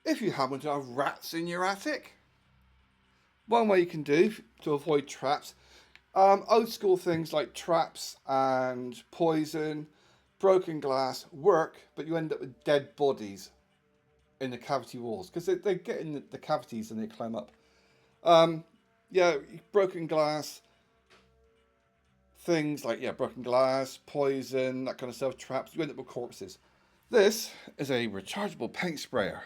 if you happen to have rats in your attic. One way you can do to avoid traps, old school things like traps and poison, broken glass work, but you end up with dead bodies in the cavity walls because they get in the cavities and they climb up. Yeah, broken glass, things like, yeah, broken glass, poison, that kind of stuff, traps, you end up with corpses. This is a rechargeable paint sprayer.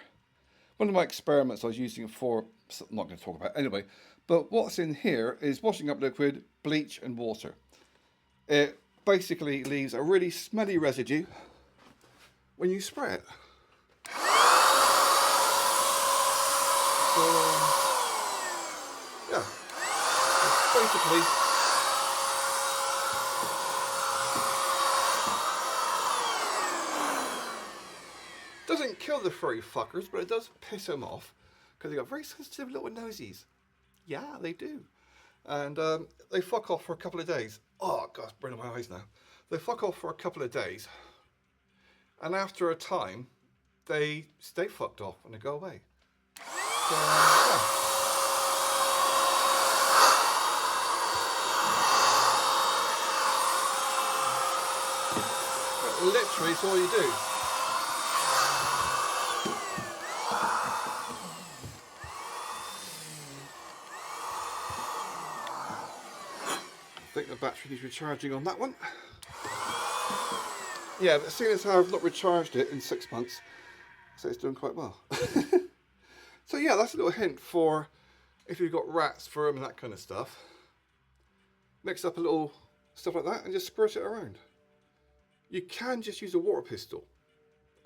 One of my experiments I was using it for, I'm not going to talk about it anyway, but what's in here is washing up liquid, bleach and water. It basically leaves a really smelly residue when you spray it. So, yeah, basically doesn't kill the furry fuckers, but it does piss them off because they got very sensitive little nosies. Yeah, they do. And they fuck off for a couple of days. Oh, God, it's burning my eyes now. They fuck off for a couple of days. And after a time, they stay fucked off and they go away. So, yeah. But literally, it's all you do. I think the battery needs recharging on that one. Yeah, but seeing as how I've not recharged it in 6 months, so it's doing quite well. So yeah, that's a little hint for if you've got rats, fur and that kind of stuff. Mix up a little stuff like that and just squirt it around. You can just use a water pistol.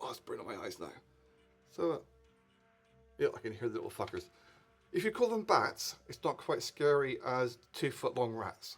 Oh, it's burning my eyes now. So, yeah, I can hear the little fuckers. If you call them bats, it's not quite scary as 2 foot long rats.